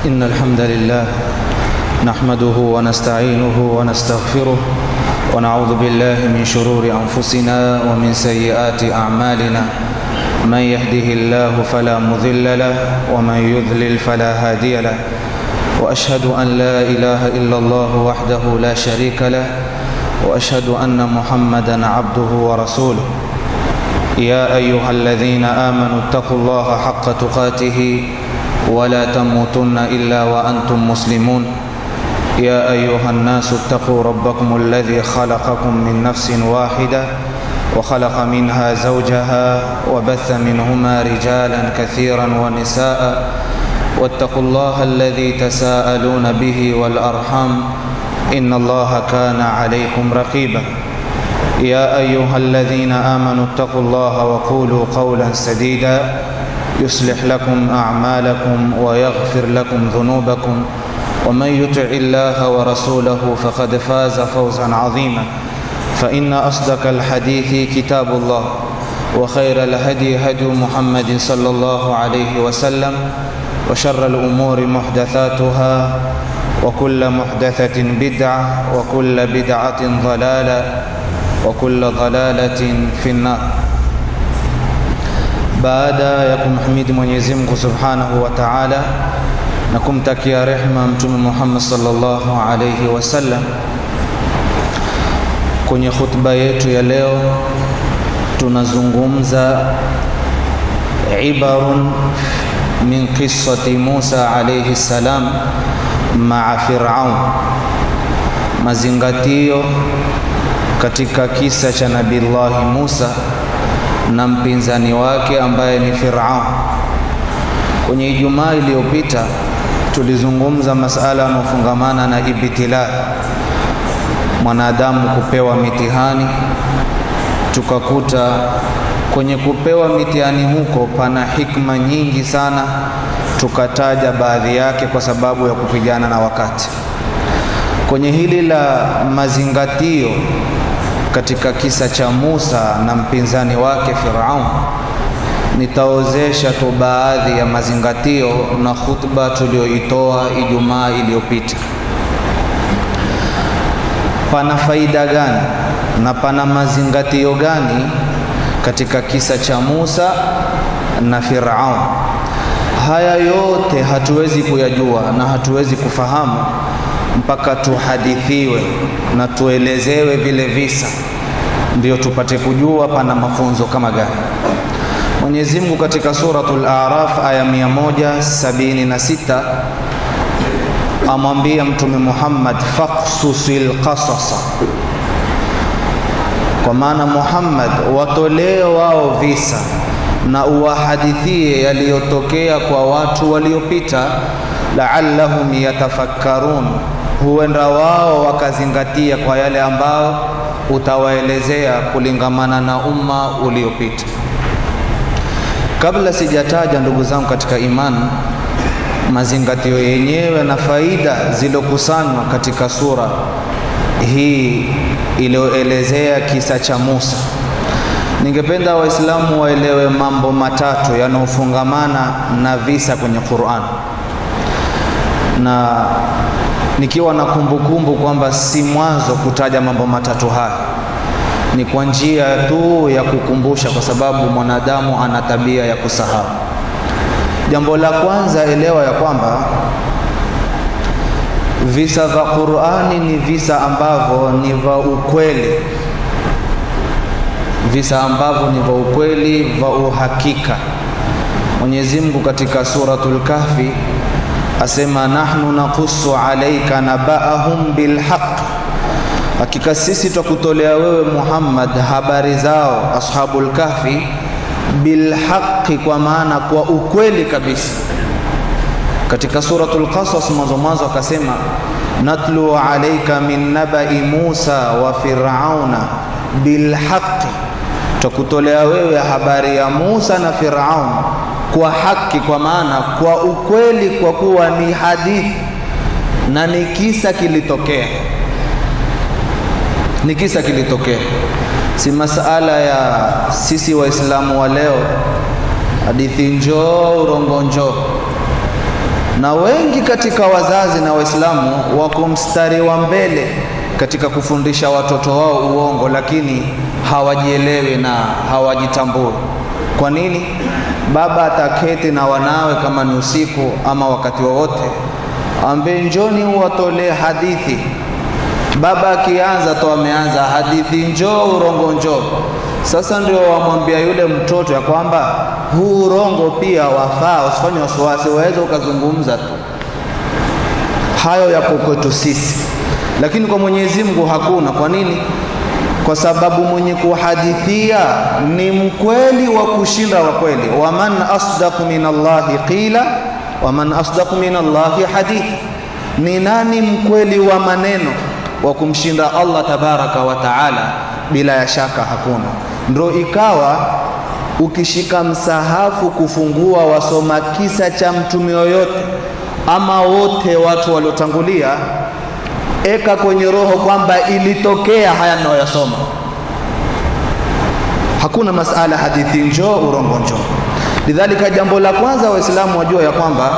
إن الحمد لله نحمده ونستعينه ونستغفره ونعوذ بالله من شرور أنفسنا ومن سيئات أعمالنا. من يهده الله فلا مضل له ومن يضلل فلا هادي له. وأشهد أن لا إله إلا الله وحده لا شريك له وأشهد أن محمدا عبده ورسوله. يا أيها الذين آمنوا اتقوا الله حق تقاته ولا تموتن إلا وأنتم مسلمون. يا أيها الناس اتقوا ربكم الذي خلقكم من نفس واحدة وخلق منها زوجها وبث منهما رجالا كثيرا ونساء واتقوا الله الذي تساءلون به والأرحام إن الله كان عليكم رقيبا. يا أيها الذين آمنوا اتقوا الله وقولوا قولا سديدا يصلح لكم أعمالكم ويغفر لكم ذنوبكم ومن يطع الله ورسوله فقد فاز فوزا عظيما. فإن أصدق الحديث كتاب الله وخير الهدي هدي محمد صلى الله عليه وسلم وشر الأمور محدثاتها وكل محدثة بدعة وكل بدعة ضلالة وكل ضلالة في النار. Baada ya kumhimidi Mwenyezi Mungu Subhanahu wa Ta'ala na kumtakia rehema Mtume Muhammad sallallahu alayhi wasallam, kwenye khutba yetu ya leo tunazungumza ibarun min qissati Musa alayhi salam ma'a Fir'aun, mazingatio katika kisa cha Nabiiullah Musa na mpinzani wake ambaye ni Fir'aun. Kwenye Ijumaa iliyopita tulizungumza masala yanofungamana na ibtila, mwanadamu kupewa mitihani. Tukakuta kwenye kupewa mitihani huko pana hikma nyingi sana, tukataja baadhi yake kwa sababu ya kupigana na wakati. Kwenye hili la mazingatio katika kisa cha Musa na mpinzani wake Firaun, nitaozesha tu baadhi ya mazingatio na khutba tulioitoa Ijumaa iliyopita. Pana faida gani na pana mazingatio gani katika kisa cha Musa na Firaun? Haya yote hatuwezi kuyajua na hatuwezi kufahamu mpaka tuhadithiwe na tuelezewe vile visa, ndio tupate kujua pana mafunzo kama gani. Mwenyezi Mungu katika suratul A'raf aya 176 amwambia Mtume Muhammad faqsusil qasasa, kwa maana Muhammad watolee wao visa na uwahadithie yaliyotokea kwa watu waliopita, la'allahum yatafakkarun, huenda wao wakazingatia kwa yale ambao utawaelezea kulingamana na umma uliopita. Kabla sijataja, ndugu zangu katika imani, mazingatio yenyewe na faida zilokusanywa katika sura hii iliyoelezea kisa cha Musa, ningependa Waislamu waelewe mambo matatu yanayofungamana na visa kwenye Qur'an, na nikiwa na kumbukumbu kwamba si mwanzo kutaja mambo matatu haya, ni kwa njia tu ya kukumbusha, kwa sababu mwanadamu ana tabia ya kusahau. Jambo la kwanza, elewa ya kwamba visa vya Qur'ani ni visa ambavyo ni vya ukweli, visa ambavyo ni vya ukweli, vya uhakika. Mwenyezi Mungu katika suratul Kahfi asema nahnu naqussu alayka naba'ahum bilhaq, hakika sisi tukutolea wewe Muhammad habari zao ashabul kahfi bilhaqi, kwa maana kwa ukweli kabisa. Katika suratul Qasas mwanzo akasema natlu alayka min naba'i Musa wa Fir'auna bilhaqi, tukutolea wewe habari ya Musa na Fir'aun kwa haki, kwa maana kwa ukweli, kwa kuwa ni hadithi na ni kisa kilitokea, ni kisa kilitokea. Si masala ya sisi Waislamu wa leo hadithi njoo urongo njoo. Na wengi katika wazazi na Waislamu wako mstari wa mbele katika kufundisha watoto wao uongo, lakini hawajielewi na hawajitambui. Kwa nini? Baba ataketi na wanawe kama ni usiku ama wakati wowote, ambe njoni uwatolee hadithi. Baba akianza tu ameanza hadithi, njoo urongo njoo. Sasa ndio wamwambia yule mtoto ya kwamba huu urongo pia wafaa, usifanye wasiwasi, waweza ukazungumza tu. Hayo yapo kwetu sisi, lakini kwa Mwenyezi Mungu hakuna. Kwa nini? Kwa sababu mwenye kuhadithia ni mkweli wa kushinda wa kweli. Waman asdaqu minallahi qila waman asdaqu minallahi hadith. Ni nani mkweli wa maneno wa kumshinda Allah tabaraka wa taala? Bila ya shaka hakuna. Ndio ikawa ukishika msahafu kufungua wasoma kisa cha mtume yoyote ama wote watu waliotangulia, eka kwenye roho kwamba ilitokea haya ninayoyasoma. Hakuna masala hadithi njoo urongo njoo. Lidhalika jambo la kwanza Waislamu wajua ya kwamba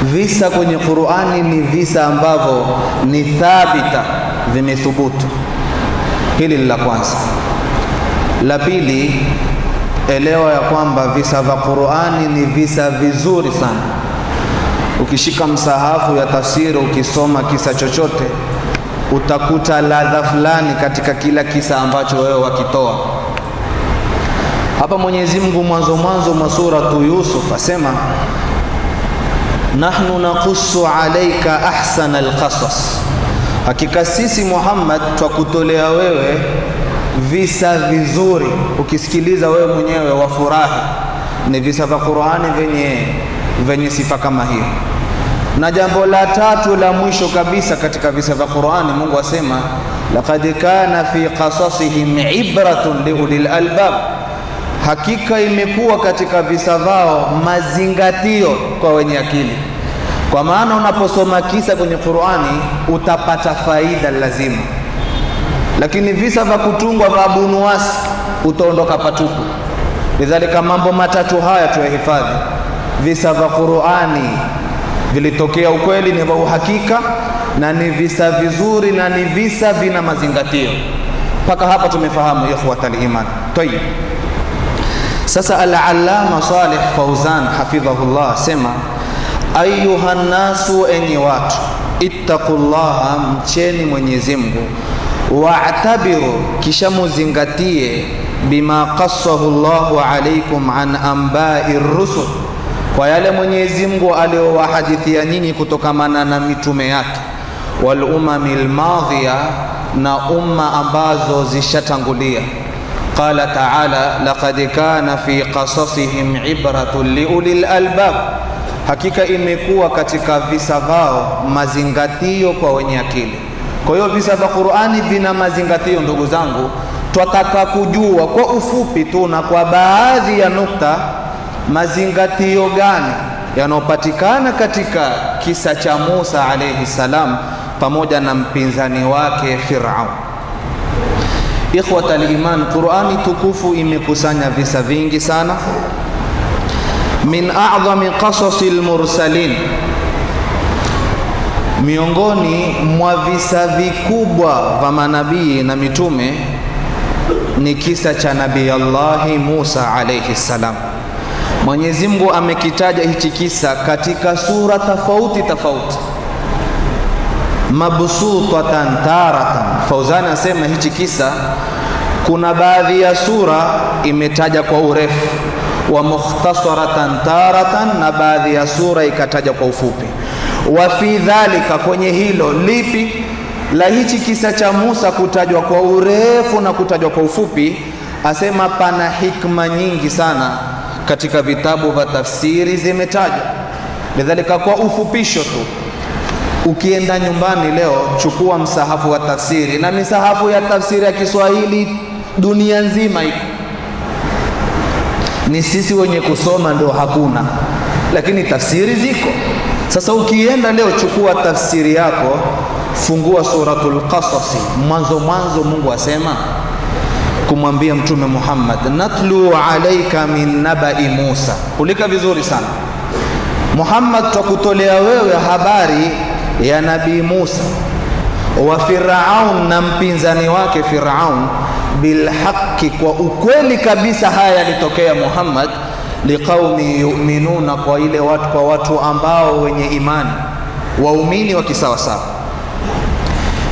visa kwenye Qur'ani ni visa ambavyo ni thabita, vimethubutu. Hili la kwanza. La pili, elewa ya kwamba visa vya Qur'ani ni visa vizuri sana. Ukishika msahafu ya tafsiri ukisoma kisa chochote, utakuta ladha fulani katika kila kisa ambacho wewe wakitoa. Hapa Mwenyezi Mungu mwanzo mwa suratu Yusuf asema, nahnu naqussu alayka ahsana alqasas. Hakika sisi Muhammad twakutolea wewe visa vizuri, ukisikiliza wewe mwenyewe wafurahi. Ni visa vya Qur'ani venye sifa kama hiyo. Na jambo la tatu la mwisho kabisa katika visa vya Qur'ani, Mungu asema, laqad kana fi qasasihim ibratun liulil albab. Hakika imekuwa katika visa vao mazingatio kwa wenye akili. Kwa maana unaposoma kisa kwenye Qur'ani utapata faida lazima. Lakini visa vya kutungwa vya Abu Nuwas utaondoka patupu. Lidhalika mambo matatu haya tuyahifadhi. Visa vya Qur'ani vilitokea ukweli, ni vya uhakika, na ni visa vizuri, na ni visa vina mazingatio. Paka hapa tumefahamu ikhwatal iman. Tayeb. Sasa al-Allama Salih Fauzan hafidhahullah sema, ayuhan nasu, enyi watu, ittaqullaha, mcheni Mwenyezi Mungu, wa'tabiru, kisha muzingatie, bima qassahu Allahu alaykum an anba'ir rusul, kwa yale Mwenyezi Mungu aliyowahadithia nyinyi kutokamana na mitume yake, wal umamil madhiya, na umma ambazo zishatangulia. Qala ta'ala, laqad kana fi qasasihim ibratun liulil albab. Hakika imekuwa katika visa vao mazingatio kwa wenye akili. Kwa hiyo visa vya Qur'ani vina mazingatio ndugu zangu. Twataka kujua kwa ufupi tu na kwa baadhi ya nukta, mazingatio gani yanopatikana katika kisa cha Musa alayhi salam pamoja na mpinzani wake Firaun. Ikhwatal iman, Qur'ani tukufu imekusanya visa vingi sana. Min a'zami qasasil mursalin, miongoni mwa visa vikubwa vya manabii na mitume ni kisa cha Nabii Allah Musa alayhi salam. Mwenyezi Mungu amekitaja hichi kisa katika sura tofauti tofauti, mabsutatan taratan. Fauzani asema hichi kisa kuna baadhi ya sura imetaja kwa urefu, wa mukhtasaratan taratan, na baadhi ya sura ikataja kwa ufupi. Wa fi dhalika, kwenye hilo lipi la hichi kisa cha Musa kutajwa kwa urefu na kutajwa kwa ufupi, asema pana hikma nyingi sana katika vitabu vya tafsiri zimetajwa. Lidhalika kwa ufupisho tu, ukienda nyumbani leo chukua msahafu wa tafsiri, na misahafu ya tafsiri ya Kiswahili dunia nzima iko. Ni sisi wenye kusoma ndio hakuna, lakini tafsiri ziko. Sasa ukienda leo chukua tafsiri yako, fungua suratul Qasas, mwanzo Mungu asema kumwambia Mtume Muhammad, natlu alayka min naba'i Musa. Ulika vizuri sana. Muhammad, tukutolea wewe habari ya Nabii Musa wa Firaun na mpinzani wake Firaun bilhaqi, kwa ukweli kabisa. Haya yalitokea Muhammad liqaumi yu'minuna, kwa ile watu, kwa watu ambao wenye imani, waumini wa kisawasawa.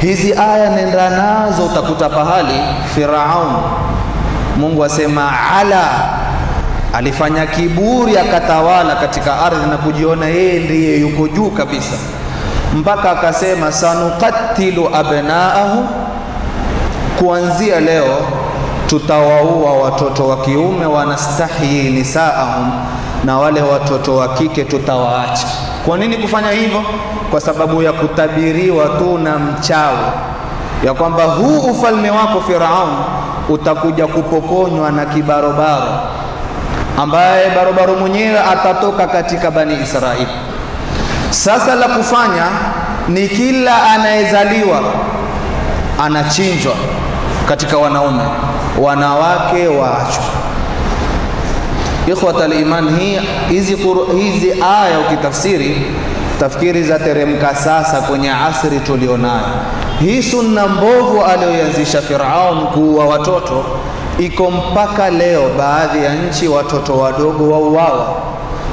Hizi aya nenda nazo, utakuta pahali Firaun Mungu asema alifanya kiburi, akatawala katika ardhi na kujiona yeye ndiye yuko juu kabisa, mpaka akasema sanuqattilu abnaahu, kuanzia leo tutawaua watoto wa kiume, wanastahyi nisaahum, na wale watoto wa kike tutawaacha. Kwa nini kufanya hivyo? Kwa sababu ya kutabiriwa tu na mchawi ya kwamba huu ufalme wako Firaun utakuja kupokonywa na kibarobaro, ambaye barobaro mwenyewe atatoka katika Bani Israeli. Sasa la kufanya ni kila anayezaliwa anachinjwa katika wanaume, wanawake waachwa. Ikhwatal iman, hizi aya ukitafsiri za teremka sasa kwenye asri tulionayo. Hii sunna mbovu aliyoanzisha Firaun kuua watoto iko mpaka leo. Baadhi ya nchi watoto wadogo wauawa,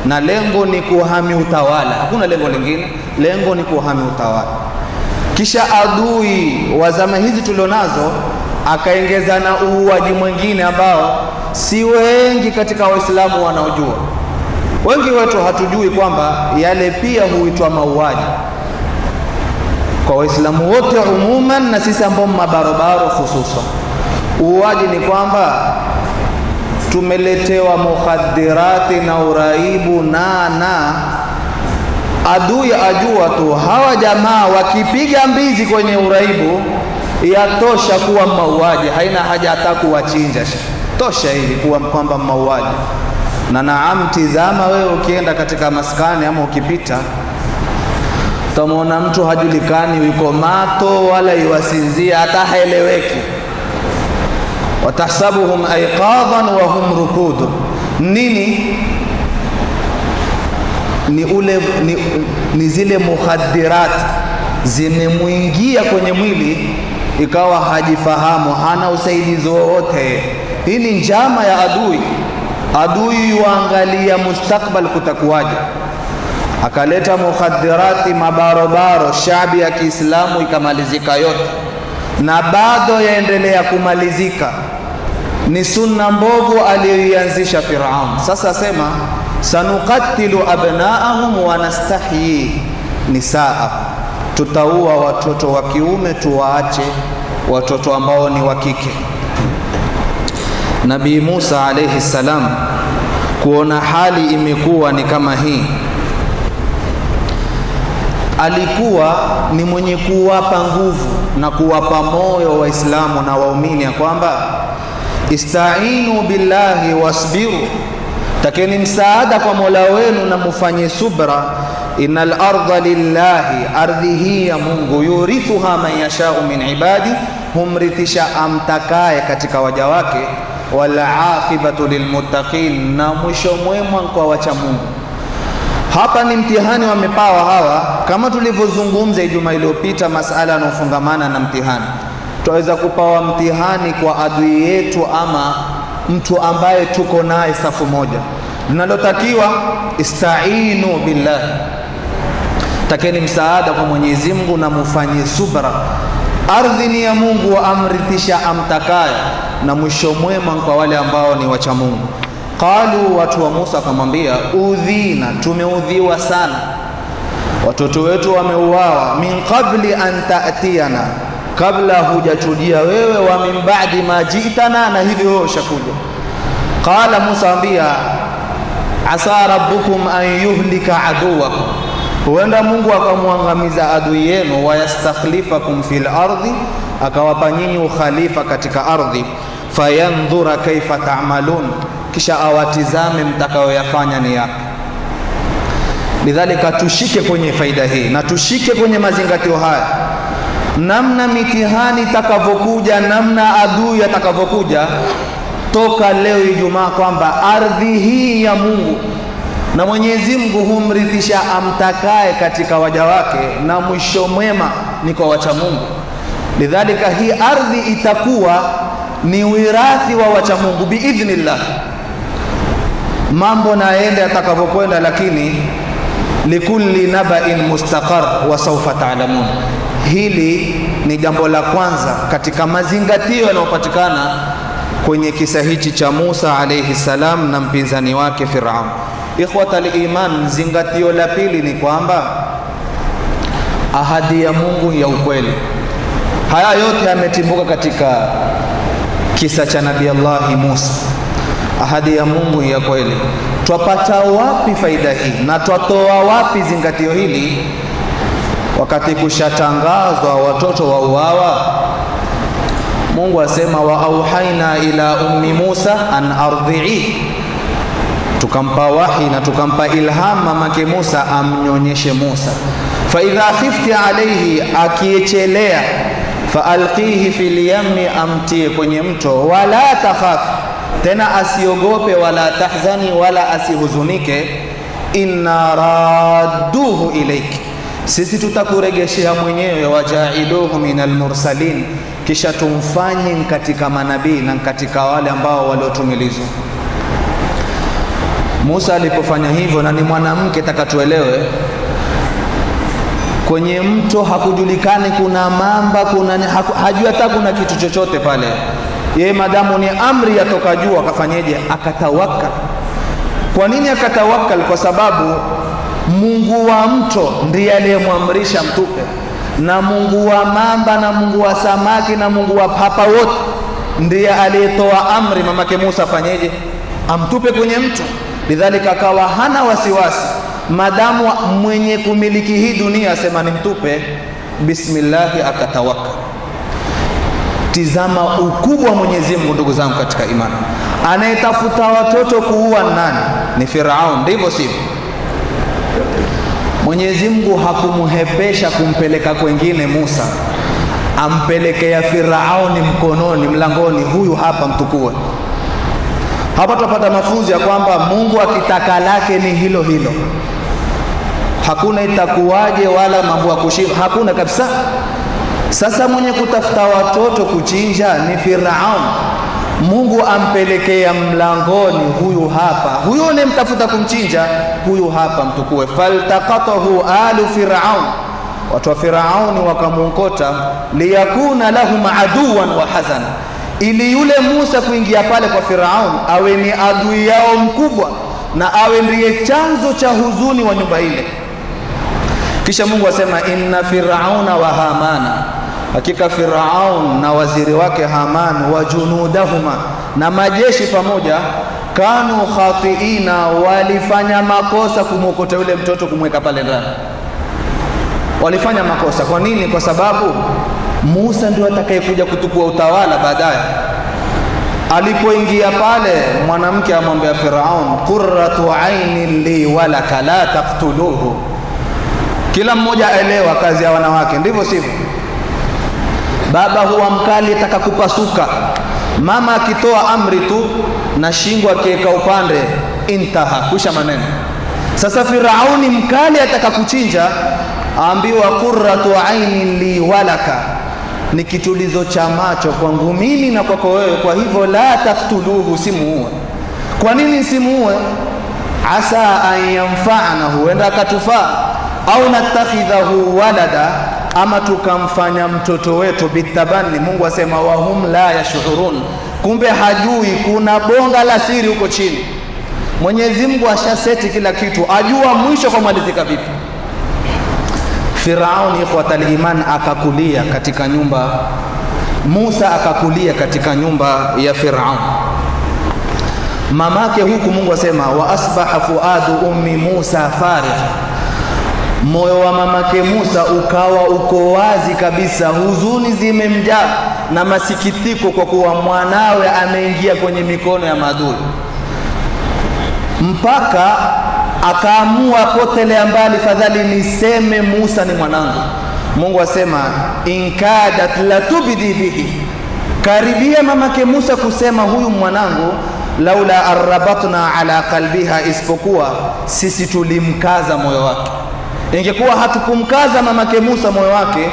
na lengo ni kuhami utawala, hakuna lengo lingine, lengo ni kuhami utawala. Kisha adui wa zama hizi tulionazo akaongeza na uuaji mwingine ambao si wengi katika Waislamu wanaojua. Wengi wetu hatujui kwamba yale pia huitwa mauaji. Kwa Waislamu wote umuman, na sisi ambao mabarobaro hususan, uuaji ni kwamba tumeletewa mukhaddirati na uraibu na adui ajua tu hawa jamaa wakipiga mbizi kwenye uraibu yatosha kuwa mauaji, haina haja hata kuwachinja, tosha ili kuwa kwamba mauaji. Na naam, tizama wewe ukienda katika maskani ama ukipita, utamuona mtu hajulikani, yuko mato wala yuwasinzia, hata haeleweki. watahsabuhum aiqadhan wa hum rukud. Nini? Ni zile mukhaddirat zimemuingia kwenye mwili, ikawa hajifahamu, hana usaidizi wowote. Hii ni njama ya adui. Adui yuangalia mustakbal kutakuwaje, akaleta mukhaddirati, mabarobaro, shabi ya Kiislamu ikamalizika yote, na bado yaendelea kumalizika. Ni sunna mbovu aliyoianzisha Firaun. Sasa sema sanuqattilu abnaahum wa nastahyi nisaahum, tutaua watoto wa kiume, tuwaache watoto ambao ni wa kike. Nabii Musa alayhi salam kuona hali imekuwa ni kama hii, alikuwa ni mwenye kuwapa nguvu na kuwapa moyo Waislamu na waumini ya kwamba istainu billahi wasbiru, takeni msaada kwa Mola wenu na mufanye subra. Innal ardha lillahi, ardhi hii ya Mungu, yurithuha man yashau min ibadi, humrithisha amtakaye katika waja wake. Wal aqibatu lilmuttaqin, na mwisho mwema kwa wacha Mungu. Hapa ni mtihani wamepawa hawa, kama tulivyozungumza Ijumaa iliyopita, masala yanofungamana na mtihani. Tuweza kupawa mtihani kwa adui yetu ama mtu ambaye tuko naye safu moja. Linalotakiwa istainu billah, takeni msaada kwa Mwenyezi Mungu na mufanye subra. Ardhi ni ya Mungu, amrithisha amtakaye, na mwisho mwema kwa wale ambao ni wacha Mungu. Qalu, watu wa Musa akamwambia, udhina, tumeudhiwa sana, watoto wetu wameuawa, min qabli an ta'tiyana, kabla hujatujia wewe, wa min ba'di ma ji'tana, na hivyo wewe ushakuja. Qala Musa ambia, asa rabbukum an yuhlika aduwakum, huenda Mungu akamwangamiza adui yenu, wa yastakhlifakum fil ardi, akawapa nyinyi ukhalifa katika ardhi, fayandhura kaifa ta'malun, kisha awatizame mtakayoyafanya ni yapi. Lidhalika tushike kwenye faida hii na tushike kwenye mazingatio haya, namna mitihani itakavyokuja, namna adui atakavyokuja, toka leo Ijumaa kwamba ardhi hii ya Mungu na Mwenyezi Mungu humrithisha amtakaye katika waja wake, na mwisho mwema ni kwa wacha Mungu. Lidhalika hii ardhi itakuwa ni wirathi wa wacha Mungu biidhnillah. Mambo naende atakavyokwenda, lakini likulli naba'in mustaqar wa sawfa ta'lamun. Hili ni jambo la kwanza katika mazingatio yanayopatikana kwenye kisa hichi cha Musa alayhi salam na mpinzani wake Firaun. Ikhwatal iman, zingatio la pili ni kwamba ahadi ya Mungu ya ukweli. Haya yote yametimbuka katika kisa cha Nabii Allah Musa. Ahadi ya Mungu ya kweli. Twapata wapi faida hii na twatoa wapi zingatio hili wakati kushatangazwa watoto wa uawa? Mungu asema wa auhaina ila ummi Musa an ardhi'i, tukampa wahi na tukampa ilham mamake Musa amnyonyeshe Musa. Fa idha khifti alayhi, akiechelea, fa alqihi fil yammi, amtie kwenye mto, wala takhaf, tena asiogope, wala tahzani, wala asihuzunike, inna radduhu ilayki, sisi tutakuregeshea mwenyewe, wajaiduhu minal mursalin, kisha tumfanye katika manabii na katika wale ambao waliotumilizwa. Musa alipofanya hivyo, na ni mwanamke, takatuelewe, kwenye mto hakujulikani kuna mamba, hajui hata kuna kitu chochote pale. Yeye madamu ni amri yatoka juu, akafanyeje? Akatawakkal. Kwa nini akatawakkal? Kwa sababu Mungu wa mto ndiye aliyemwamrisha mtupe, na Mungu wa mamba na Mungu wa samaki na Mungu wa papa wote ndiye aliyetoa amri mamake Musa afanyeje? Amtupe kwenye mto. Lidhalika akawa hana wasiwasi, madamu mwenye kumiliki hii dunia asema ni mtupe, bismillah, akatawakkal. Tizama ukubwa wa Mwenyezi Mungu, ndugu zangu katika imani. Anayetafuta watoto kuua nani? Ni Firaun, ndivyo sivyo? Mwenyezi Mungu hakumhepesha kumpeleka kwengine Musa, ampelekea Firauni mkononi, mlangoni, huyu hapa mtukue. Hapa tupata mafunzo ya kwamba Mungu akitaka lake ni hilo hilo. Hakuna itakuwaje wala mambo ya kushinda, hakuna kabisa. Sasa mwenye kutafuta watoto kuchinja ni Firaun, Mungu ampelekea mlangoni, huyu hapa, huyu anemtafuta kumchinja, huyu hapa mtukue. Faltaqatahu alu Firaun, watu wa Firauni wakamunkota, liyakuna lahum aduwan wa hazana, ili yule Musa kuingia pale kwa Firaun awe ni adui yao mkubwa na awe ndiye chanzo cha huzuni wa nyumba ile. Kisha Mungu asema inna Firauna wa Hamana, hakika Firaun na waziri wake Haman, wa junudahuma, na majeshi pamoja, kanu khatiina, walifanya makosa kumwokota yule mtoto kumweka pale ndani. Walifanya makosa. Kwa nini? Kwa sababu Musa ndio atakayekuja kutukua utawala baadaye. Alipoingia pale, mwanamke amwambia Firaun, qurratu ainin li walaka la taqtuluhu. Kila mmoja aelewa kazi ya wanawake, ndivyo sivyo? Baba huwa mkali, atakakupasuka. Mama akitoa amri tu na shingo akiweka upande, intaha, kusha maneno. Sasa Firauni mkali, atakakuchinja, aambiwa qurratu ainin li walaka, ni kitulizo cha macho kwangu mimi na kwako wewe, kwa hivyo la taqtuluhu, simuue. Kwa nini simuue? Asa an yanfa'ana, huenda akatufaa, au natakhidhahu walada, ama tukamfanya mtoto wetu bitabani. Mungu asema wahum la yashurun, kumbe hajui kuna bonga la siri huko chini. Mwenyezi Mungu ashaseti kila kitu, ajua mwisho kwa malizika vipi. Firauni, ikhwatal iman, akakulia katika nyumba, Musa akakulia katika nyumba ya Firaun. Mamake huku Mungu asema wa asbaha fuadu ummi Musa farigh, moyo wa mamake Musa ukawa uko wazi kabisa, huzuni zimemjaa na masikitiko kwa kuwa mwanawe ameingia kwenye mikono ya maadui, mpaka akaamua potelea mbali, fadhali niseme Musa ni mwanangu. Mungu asema inkadat latubdi bihi, karibia mamake Musa kusema huyu mwanangu, laula arrabatna ala qalbiha, isipokuwa sisi tulimkaza moyo wake. Ingekuwa hatukumkaza mamake Musa moyo wake,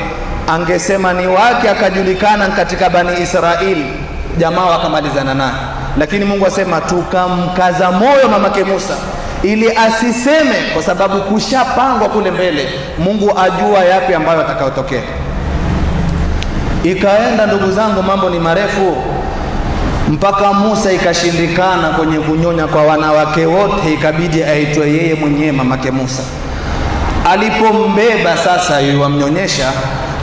angesema ni wake, akajulikana katika Bani Israeli, jamaa wakamalizana naye. Lakini Mungu asema tukamkaza moyo mamake Musa ili asiseme, kwa sababu kushapangwa kule mbele. Mungu ajua yapi ambayo atakayotokea. Ikaenda ndugu zangu, mambo ni marefu, mpaka Musa ikashindikana kwenye kunyonya kwa wanawake wote, ikabidi aitwe yeye mwenyewe mamake Musa. Alipombeba sasa yuamnyonyesha,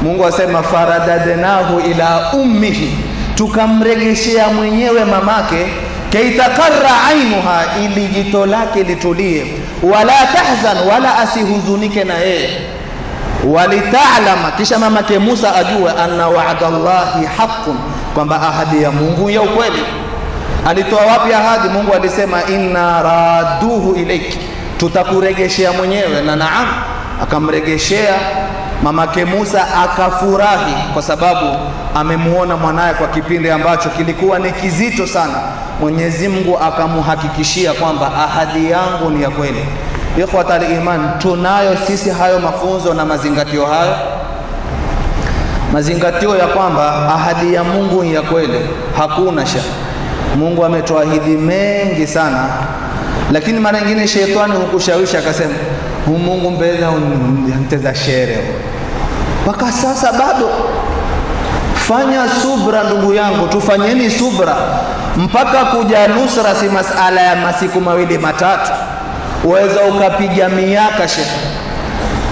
Mungu asema faradadnahu ila ummihi, tukamregeshea mwenyewe mamake, kaitakarra ainuha, ili jito lake litulie, wala tahzan, wala asihuzunike na yeye, walitaalama, kisha mamake Musa ajue anna wa'dallahi haqqun, kwamba ahadi ya Mungu ya ukweli. Alitoa wapi ahadi? Mungu alisema inna raduhu ilayki, tutakuregeshea mwenyewe. Na naam, akamregeshea mamake Musa. Akafurahi kwa sababu amemuona mwanaye kwa kipindi ambacho kilikuwa ni kizito sana. Mwenyezi Mungu akamuhakikishia kwamba ahadi yangu ni ya kweli. Ikhwatal iman, tunayo sisi hayo mafunzo na mazingatio hayo, mazingatio ya kwamba ahadi ya Mungu ni ya kweli. Hakuna shaka, Mungu ametoahidi mengi sana, lakini mara nyingine shetani hukushawisha akasema Mungu mbele unateza shere. Mpaka sasa bado. Fanya subra ndugu yangu, tufanyeni subra mpaka kuja nusra. Si masala ya masiku mawili matatu, uweza ukapiga miaka. Sheikh,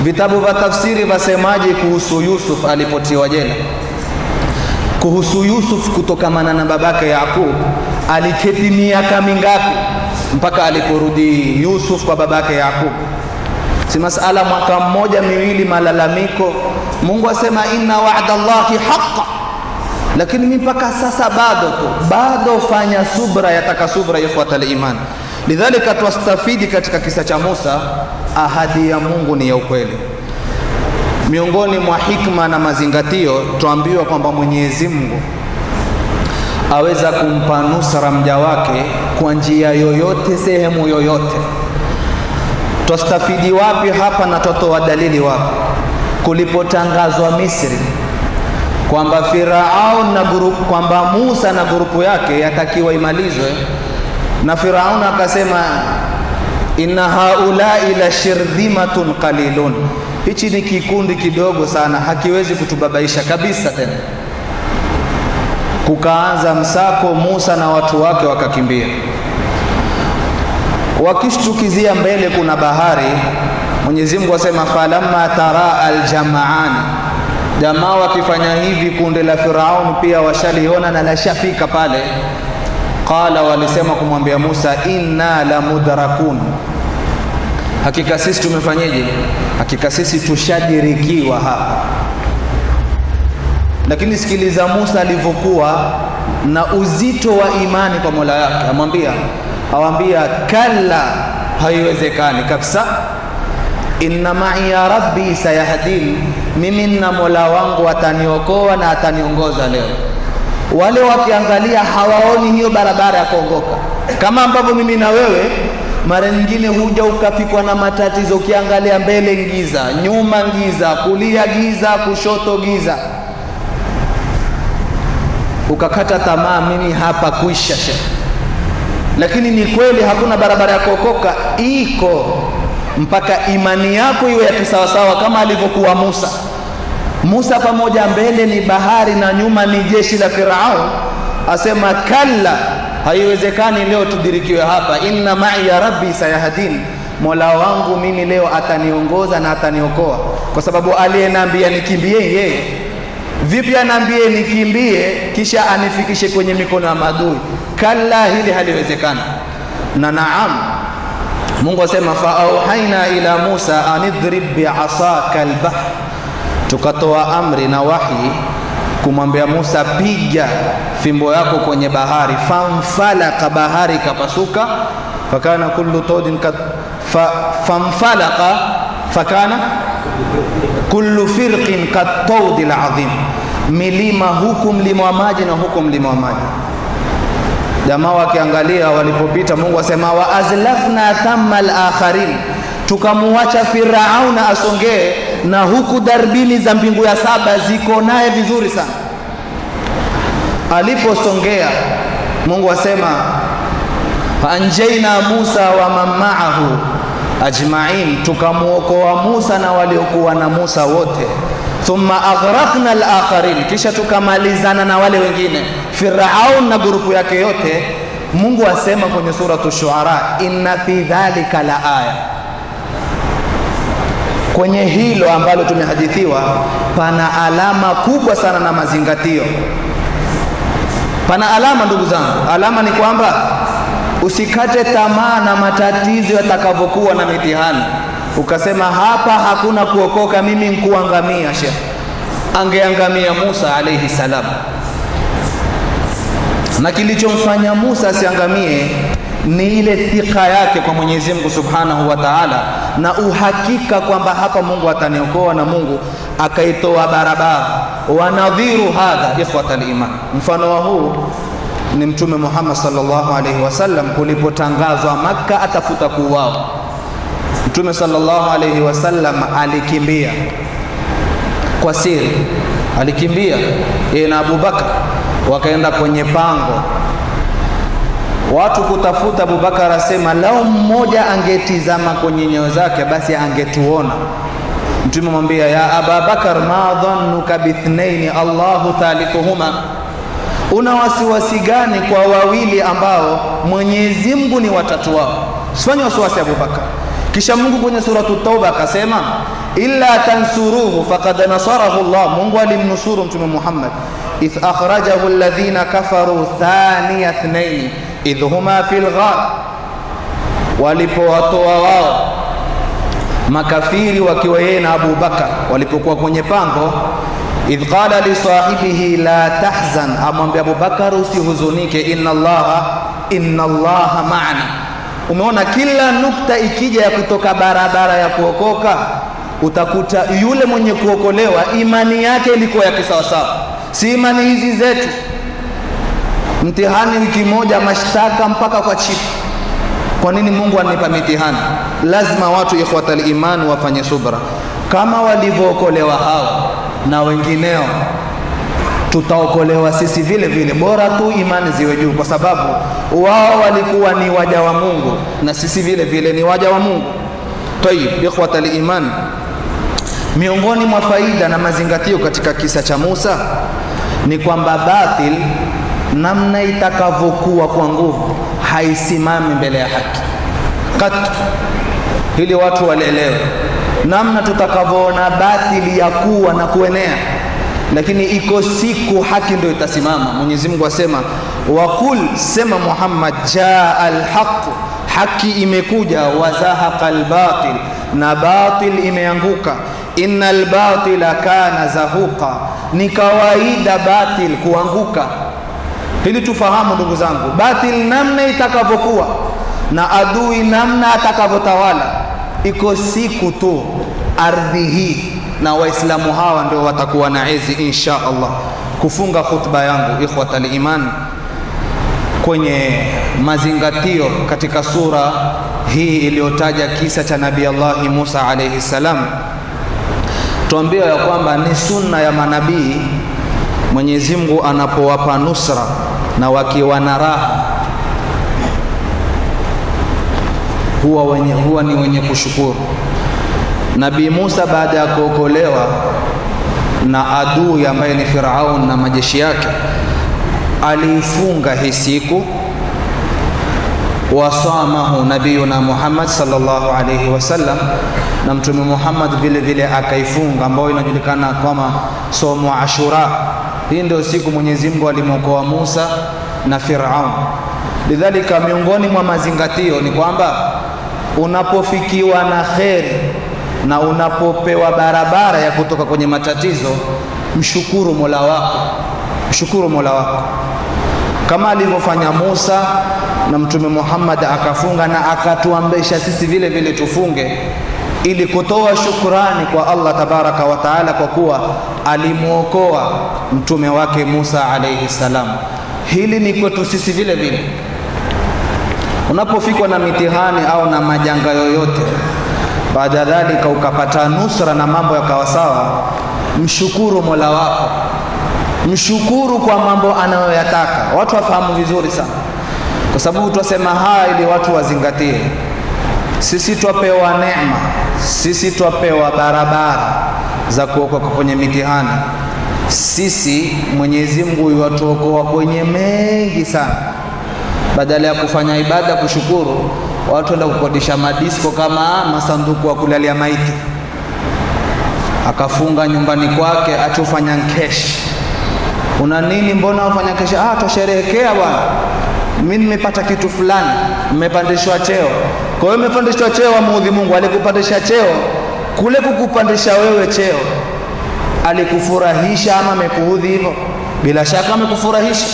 vitabu vya tafsiri vasemaje kuhusu Yusuf alipotiwa jela? Kuhusu Yusuf kutokamana na babake Yakub, aliketi miaka mingapi mpaka aliporudi Yusuf kwa babake Yakub? Si masala mwaka mmoja miwili malalamiko. Mungu asema inna wa'dallahi haqqan, lakini mpaka sasa bado fanya subra, yataka subra ikhwatal iman. Lidhalika tuastafidi katika kisa cha Musa, ahadi ya Mungu ni ya ukweli. Miongoni mwa hikma na mazingatio, tuambiwa kwamba Mwenyezi Mungu aweza kumpa nusra mja wake kwa njia yoyote, sehemu yoyote. Tuastafidi wapi hapa na tutoa dalili wapi? Kulipotangazwa Misri kwamba Firaun na grupu, kwamba Musa na grupu yake yatakiwa imalizwe, na Firaun akasema inna haulai la shirdhimatun qalilun, hichi ni kikundi kidogo sana, hakiwezi kutubabaisha kabisa tena. Kukaanza msako, Musa na watu wake wakakimbia. Wakishtukizia mbele kuna bahari, Mwenyezi Mungu asema falamma tara aljam'an, jamaa wakifanya hivi kundi la Firaun pia washaliona na lashafika pale. Qala, walisema kumwambia Musa inna la mudrakun, hakika sisi tumefanyaje? Hakika sisi tushadirikiwa hapa. Lakini sikiliza Musa alivyokuwa na uzito wa imani kwa Mola yake, awambia kalla, haiwezekani kabisa. Inna ma'i ya rabbi sayahdin, mimi na Mola wangu ataniokoa na ataniongoza leo. Wale wakiangalia hawaoni hiyo barabara ya kuongoka, kama ambavyo mimi na wewe mara nyingine huja ukafikwa na matatizo. Ukiangalia mbele giza, nyuma giza, kulia giza, kushoto giza, ukakata tamaa, mimi hapa kuisha. Lakini ni kweli hakuna barabara ya kuokoka, iko mpaka imani yako iwe ya kisawasawa kama alivyokuwa Musa. Musa pamoja mbele ni bahari na nyuma ni jeshi la Firaun, asema kalla, haiwezekani leo tudirikiwe hapa. Inna ma'i ya rabbi sayahdin, Mola wangu mimi leo ataniongoza na ataniokoa, kwa sababu aliyeniambia nikimbie yeye. Vipi anaambie nikimbie kisha anifikishe kwenye mikono ya maadui? Kalla, hili haliwezekani. Na naam, Mungu asema fa auhaina ila Musa anidrib bi'asaka al-bahr, tukatoa amri na wahi kumwambia Musa, piga fimbo yako kwenye bahari. Famfalaka, bahari kapasuka. Fakana kullu tawdin famfalaka fakana kullu firqin katawdil azim, milima huku mlima wa maji na huku mlima wa maji. Jamaa wakiangalia walipopita, Mungu asema wa azlafna thamma al-akharin, tukamuacha Firauna asongee, na huku darbini za mbingu ya saba ziko naye vizuri sana. Aliposongea Mungu asema anjaina Musa wa man ma'ahu ajma'in, tukamuokoa Musa na waliokuwa na Musa wote. Thumma aghraqna al-akharin, kisha tukamalizana na wale wengine, Firaun na grupu yake yote. Mungu asema kwenye suratu Shuara, inna fi dhalika la aya, kwenye hilo ambalo tumehadithiwa pana alama kubwa sana na mazingatio. Pana alama ndugu zangu. Alama ni kwamba usikate tamaa na matatizo yatakavyokuwa na mitihani ukasema hapa hakuna kuokoka, mimi nikuangamia. Sheikh angeangamia Musa alayhi salam, na kilichomfanya Musa asiangamie ni ile thika yake kwa Mwenyezi Mungu Subhanahu wa Ta'ala, na uhakika kwamba hapa Mungu ataniokoa, na Mungu akaitoa barabara. Wa nadhiru hadha ikhwatal iman, mfano wa huu ni Mtume Muhammad sallallahu alaihi wasallam kulipotangazwa Makka atafuta kuuawa. Mtume sallallahu alaihi wasallam alikimbia kwa siri, alikimbia yeye na Abu Bakar, wakaenda kwenye pango watu kutafuta. Abu Bakar asema lao mmoja angetizama kwenye nyayo zake basi angetuona. Mtume mwambia ya Abu Bakar, ma dhannuka bithnaini Allahu thalithuhuma, una wasiwasi gani kwa wawili ambao Mwenyezi Mungu ni watatu wao? Usifanye wasiwasi Abu Bakar. Kisha Mungu kwenye suratu Tauba akasema illa tansuruhu faqad nasarahu Allah, Mungu alimnusuru Mtume Muhammad idh akhrajahu alladhina kafaru thaniya ithnain idh huma fil ghar, walipowatoa wao makafiri wakiwa yeye na Abu Bakar walipokuwa kwenye pango, idh qala li sahibihi la tahzan, amwambia Abu Bakar usihuzunike, inna Allaha ma'ana. Umeona kila nukta ikija ya kutoka barabara ya kuokoka, utakuta yule mwenye kuokolewa imani yake ilikuwa ya kisawasawa, si imani hizi zetu. Mtihani wiki moja, mashtaka mpaka kwa chifu. Kwa nini Mungu anipa mitihani? Lazima watu ikhwatal iman wafanye subra, kama walivyookolewa hao na wengineo tutaokolewa sisi vile vile. Bora tu imani ziwe juu, kwa sababu wao walikuwa ni waja wa Mungu na sisi vile vile ni waja wa Mungu. Tayib, ikhwatal iman, miongoni mwa faida na mazingatio katika kisa cha Musa ni kwamba batil namna itakavyokuwa kwa nguvu haisimami mbele ya haki katu. Hili watu walielewe, namna tutakavyoona batili ya kuwa na kuenea, lakini iko siku haki ndio itasimama. Mwenyezi Mungu asema waqul, sema Muhammad, jaa alhaq, haki imekuja, wazahaqa albatil, na batil imeanguka. Innal batila kana zahuqa, ni kawaida batil kuanguka. Hili tufahamu ndugu zangu, batil namna itakavyokuwa na adui namna atakavyotawala, iko siku tu ardhi hii na waislamu hawa ndio watakuwa na izi insha Allah. Kufunga khutba yangu ikhwatal iman kwenye mazingatio katika sura hii iliyotaja kisa cha Nabii Allah Musa alayhi salam, tuambia ya kwamba ni sunna ya manabii, Mwenyezi Mungu anapowapa nusra na wakiwa na raha huwa ni wenye kushukuru. Nabii Musa baada ya kuokolewa na adui ambaye ni Firaun na majeshi yake, alifunga hii siku. Wasamahu nabiyuna Muhammad sallallahu alayhi wasallam, na Mtume Muhammad vile vile akaifunga, ambayo inajulikana kama somo Ashura. Hii ndio siku Mwenyezi Mungu alimwokoa Musa na Firaun. Lidhalika, miongoni mwa mazingatio ni kwamba unapofikiwa na kheri na unapopewa barabara ya kutoka kwenye matatizo, mshukuru Mola wako, mshukuru Mola wako, kama alivyofanya Musa na Mtume Muhammad akafunga, na akatuamrisha sisi vile vile tufunge ili kutoa shukrani kwa Allah tabaraka wa taala kwa kuwa alimuokoa mtume wake Musa alayhi salam. hili ni kwetu sisi vile vile. Unapofikwa na mitihani au na majanga yoyote, baada dhalika ukapata nusra na mambo yakawa sawa, mshukuru Mola wako, mshukuru kwa mambo anayoyataka. Watu wafahamu vizuri sana, kwa sababu tuwasema haya ili watu wazingatie. Sisi twapewa neema, sisi twapewa barabara za kuokoka kwenye mitihani. Sisi Mwenyezi Mungu yuatuokoa kwenye mengi sana. Badala ya kufanya ibada kushukuru, watu wenda kukodisha madisko kama masanduku wa kulalia maiti, akafunga nyumbani kwake atufanya kesh. Una nini, mbona ufanya kesh? Tusherehekea bwana, mimi nimepata kitu fulani, nimepandishwa cheo. Kwa hiyo umepandishwa cheo, amuudhi Mungu. Alikupandisha cheo, kule kukupandisha wewe cheo alikufurahisha ama amekuudhi hivyo? Bila shaka amekufurahisha.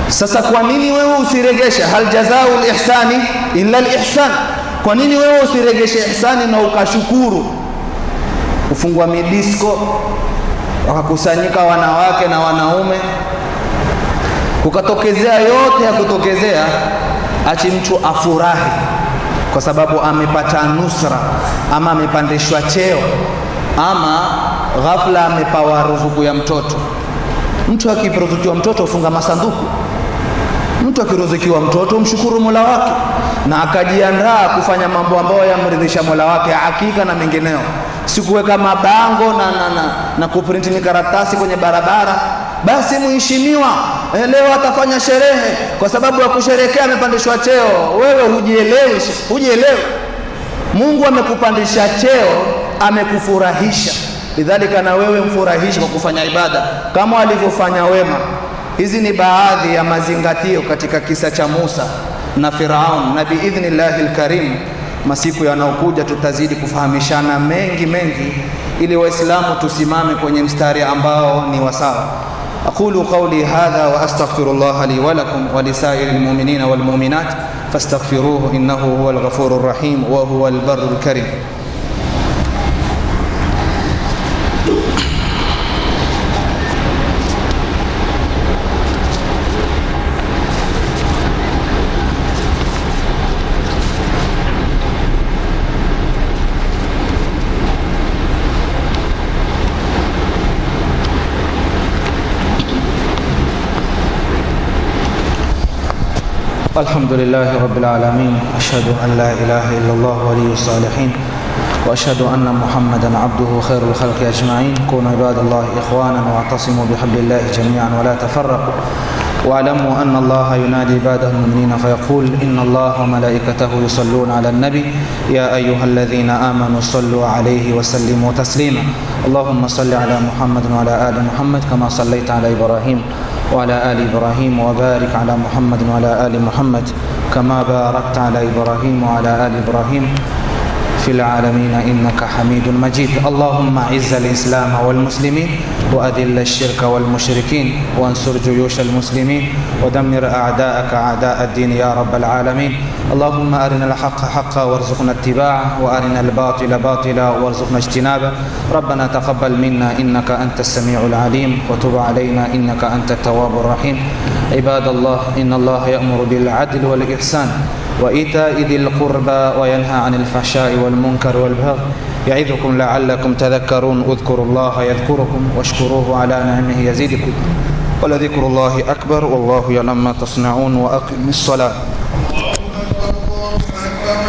Sasa kwa nini wewe usiregeshe? Hal jazaa'ul ihsani illa al-ihsan. Kwa nini wewe usiregeshe ihsani na ukashukuru? Kufungua midisko, wakakusanyika wanawake na wanaume, kukatokezea yote ya kutokezea, achi mtu afurahi kwa sababu amepata nusra ama amepandishwa cheo ama ghafla amepawa ruzuku ya mtoto. Mtu akiruzukiwa mtoto ufunga masanduku. Mtu akiruzukiwa mtoto mshukuru Mola wake na akajiandaa kufanya mambo ambayo yamridhisha Mola wake, hakika na mengineo. Sikuweka mabango na kuprint mikaratasi kwenye barabara, basi mheshimiwa leo atafanya sherehe kwa sababu ya kusherehekea amepandishwa cheo. Wewe hujielewi. Mungu amekupandisha cheo, amekufurahisha. Lidhalika na wewe mfurahishe kwa kufanya ibada kama alivyofanya wema. Hizi ni baadhi ya mazingatio katika kisa cha Musa na Firaun, na biidhnillahi alkarim masiku yanayokuja tutazidi kufahamishana mengi ili waislamu tusimame kwenye mstari ambao ni wasawa. aqulu qawli hadha wa astaghfirullah li wa lakum wa lisairil mu'minina wal mu'minat fastaghfiruhu innahu huwal ghafurur rahim wa huwal barrul karim. الحمد لله رب العالمين، أشهد أن لا إله إلا الله ولي الصالحين، وأشهد أن محمدا عبده خير الخلق أجمعين. كونوا عباد الله إخوانا واعتصموا بحبل الله جميعا ولا تفرقوا، واعلموا أن الله ينادي عباده المؤمنين فيقول إن الله وملائكته يصلون على النبي يا أيها الذين آمنوا صلوا عليه وسلموا تسليما. اللهم صل على محمد وعلى آل محمد كما صليت على إبراهيم وعلى آل إبراهيم، وبارك على محمد وعلى آل محمد كما باركت على إبراهيم وعلى آل إبراهيم في العالمين إنك حميد مجيد. اللهم أعز الإسلام والمسلمين وأذل الشرك والمشركين وانصر جيوش المسلمين ودمر أعداءك أعداء الدين يا رب العالمين. اللهم أرنا الحق حقا وارزقنا اتباعه وأرنا الباطل باطلا وارزقنا اجتنابه. ربنا تقبل منا إنك أنت السميع العليم وتب علينا إنك أنت التواب الرحيم. عباد الله، إن الله يأمر بالعدل والإحسان وإيتاء ذي القربى وينهى عن الفحشاء والمنكر والبغي يعظكم لعلكم تذكرون. اذكروا الله يذكركم واشكروه على نعمه يزيدكم ولذكر الله أكبر والله يعلم ما تصنعون. وأقم الصلاة.